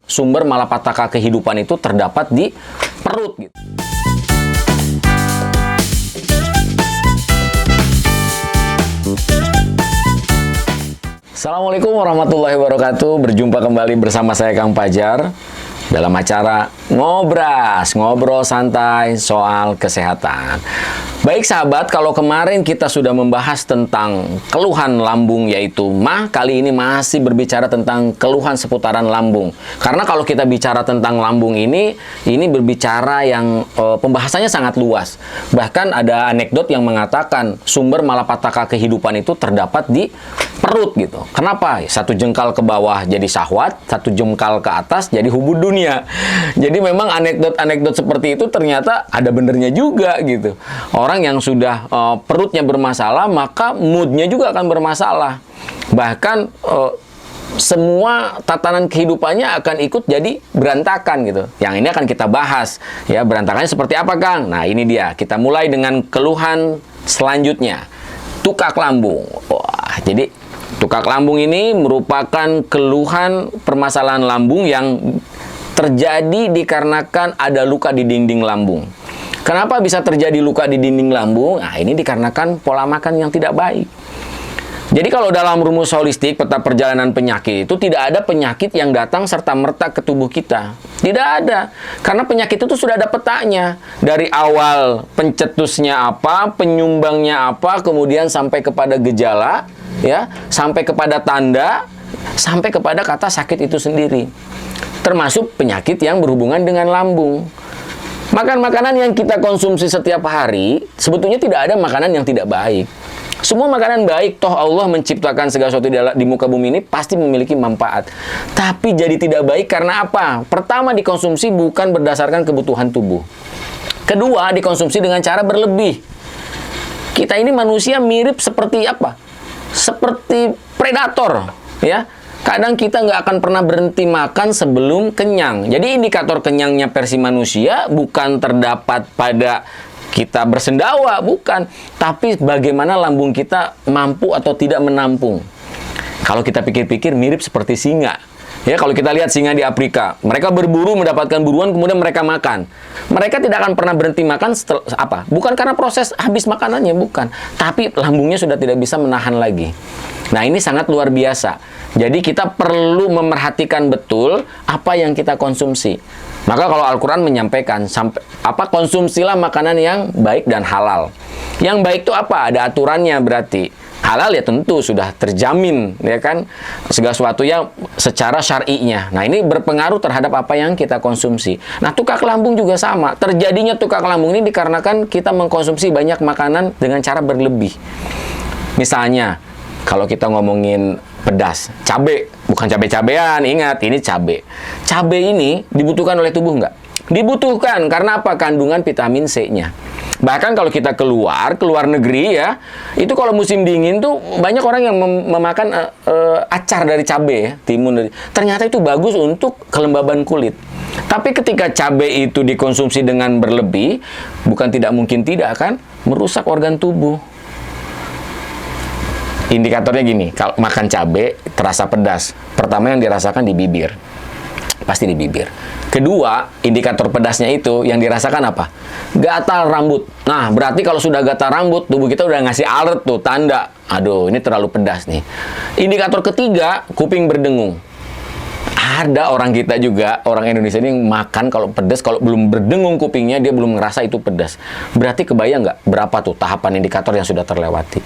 Sumber malapetaka kehidupan itu terdapat di perut gitu. Assalamualaikum warahmatullahi wabarakatuh. Berjumpa kembali bersama saya Kang Fajar dalam acara Ngobras, ngobrol santai soal kesehatan. Baik sahabat, kalau kemarin kita sudah membahas tentang keluhan lambung yaitu MAH, kali ini masih berbicara tentang keluhan seputaran lambung. Karena kalau kita bicara tentang lambung ini berbicara yang pembahasannya sangat luas. Bahkan ada anekdot yang mengatakan sumber malapetaka kehidupan itu terdapat di perut gitu. Kenapa? Satu jengkal ke bawah jadi syahwat, satu jengkal ke atas jadi hubud dunia. Jadi memang anekdot-anekdot seperti itu ternyata ada benernya juga gitu. Orang yang sudah perutnya bermasalah, maka moodnya juga akan bermasalah. Bahkan semua tatanan kehidupannya akan ikut jadi berantakan gitu. Yang ini akan kita bahas ya, berantakannya seperti apa, Kang? Nah, ini dia. Kita mulai dengan keluhan selanjutnya. Tukak lambung. Wah, jadi tukak lambung ini merupakan keluhan permasalahan lambung yang terjadi dikarenakan ada luka di dinding lambung. Kenapa bisa terjadi luka di dinding lambung? Nah, ini dikarenakan pola makan yang tidak baik. Jadi kalau dalam rumus holistik peta perjalanan penyakit itu tidak ada penyakit yang datang serta-merta ke tubuh kita. Tidak ada. Karena penyakit itu sudah ada petanya. Dari awal pencetusnya apa, penyumbangnya apa, kemudian sampai kepada gejala, ya, sampai kepada tanda, sampai kepada kata sakit itu sendiri. Termasuk penyakit yang berhubungan dengan lambung. Makanan yang kita konsumsi setiap hari, sebetulnya tidak ada makanan yang tidak baik. Semua makanan baik, toh Allah menciptakan segala sesuatu di muka bumi ini pasti memiliki manfaat. Tapi jadi tidak baik karena apa? Pertama, dikonsumsi bukan berdasarkan kebutuhan tubuh. Kedua, dikonsumsi dengan cara berlebih. Kita ini manusia mirip seperti apa? Seperti predator, ya. Kadang kita nggak akan pernah berhenti makan sebelum kenyang. Jadi indikator kenyangnya versi manusia bukan terdapat pada kita bersendawa, bukan. Tapi bagaimana lambung kita mampu atau tidak menampung. Kalau kita pikir-pikir mirip seperti singa. Ya, kalau kita lihat singa di Afrika, mereka berburu mendapatkan buruan kemudian mereka makan. Mereka tidak akan pernah berhenti makan apa? Bukan karena proses habis makanannya, bukan. Tapi lambungnya sudah tidak bisa menahan lagi. Nah, ini sangat luar biasa. Jadi kita perlu memerhatikan betul apa yang kita konsumsi. Maka kalau Al-Quran menyampaikan, konsumsilah makanan yang baik dan halal. Yang baik itu apa? Ada aturannya berarti. Halal ya tentu sudah terjamin, ya kan? Segala sesuatu yang secara syar'inya. Nah, ini berpengaruh terhadap apa yang kita konsumsi. Nah, tukak lambung juga sama. Terjadinya tukak lambung ini dikarenakan kita mengkonsumsi banyak makanan dengan cara berlebih. Misalnya, kalau kita ngomongin pedas, cabai, bukan cabai-cabean, ingat, ini cabai. Cabai ini dibutuhkan oleh tubuh nggak? Dibutuhkan, karena apa? Kandungan vitamin C-nya. Bahkan kalau kita keluar negeri ya, itu kalau musim dingin tuh banyak orang yang memakan acar dari cabai ya, timun dari. Ternyata itu bagus untuk kelembaban kulit. Tapi ketika cabai itu dikonsumsi dengan berlebih, bukan tidak mungkin tidak kan, merusak organ tubuh. Indikatornya gini, kalau makan cabai terasa pedas. Pertama yang dirasakan di bibir. Pasti di bibir. Kedua, indikator pedasnya itu yang dirasakan apa? Gatal rambut. Nah, berarti kalau sudah gatal rambut, tubuh kita udah ngasih alert tuh, tanda. Aduh, ini terlalu pedas nih. Indikator ketiga, kuping berdengung. Ada orang kita juga, orang Indonesia ini makan kalau pedas, kalau belum berdengung kupingnya, dia belum ngerasa itu pedas. Berarti kebayang nggak berapa tuh tahapan indikator yang sudah terlewati?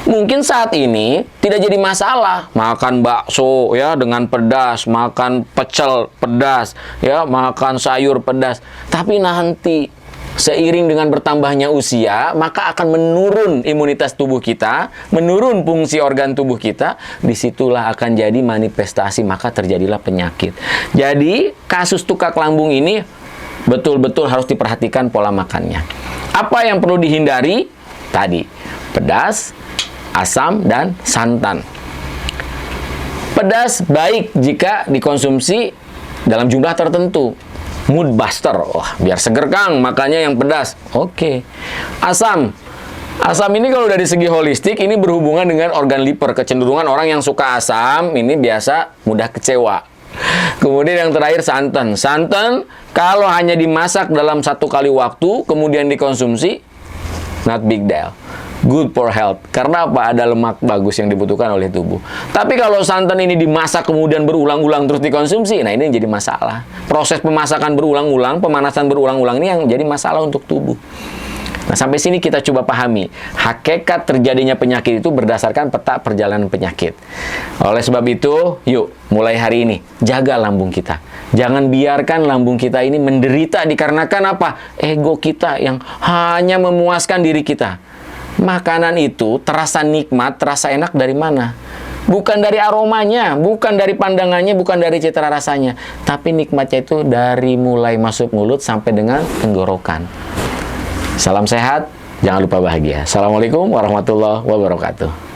Mungkin saat ini tidak jadi masalah. Makan bakso ya dengan pedas, makan pecel pedas, ya makan sayur pedas. Tapi nanti seiring dengan bertambahnya usia, maka akan menurun imunitas tubuh kita, menurun fungsi organ tubuh kita, disitulah akan jadi manifestasi, maka terjadilah penyakit. Jadi, kasus tukak lambung ini betul-betul harus diperhatikan pola makannya. Apa yang perlu dihindari? Tadi, pedas, asam, dan santan. Pedas baik jika dikonsumsi dalam jumlah tertentu. Mood buster, biar seger Kang, makanya yang pedas. Oke. Asam. Asam ini kalau dari segi holistik, ini berhubungan dengan organ liver. Kecenderungan orang yang suka asam, ini biasa mudah kecewa. Kemudian yang terakhir santan. Santan kalau hanya dimasak dalam 1 kali waktu, kemudian dikonsumsi, not big deal. Good for health. Karena apa? Ada lemak bagus yang dibutuhkan oleh tubuh. Tapi kalau santan ini dimasak kemudian berulang-ulang terus dikonsumsi, nah ini yang jadi masalah. Proses pemasakan berulang-ulang, pemanasan berulang-ulang ini yang jadi masalah untuk tubuh. Nah, sampai sini kita coba pahami. Hakikat terjadinya penyakit itu berdasarkan peta perjalanan penyakit. Oleh sebab itu, yuk, mulai hari ini, jaga lambung kita. Jangan biarkan lambung kita ini menderita dikarenakan apa? Ego kita yang hanya memuaskan diri kita. Makanan itu terasa nikmat, terasa enak dari mana? Bukan dari aromanya, bukan dari pandangannya, bukan dari citra rasanya. Tapi nikmatnya itu dari mulai masuk mulut sampai dengan tenggorokan. Salam sehat, jangan lupa bahagia. Assalamualaikum warahmatullahi wabarakatuh.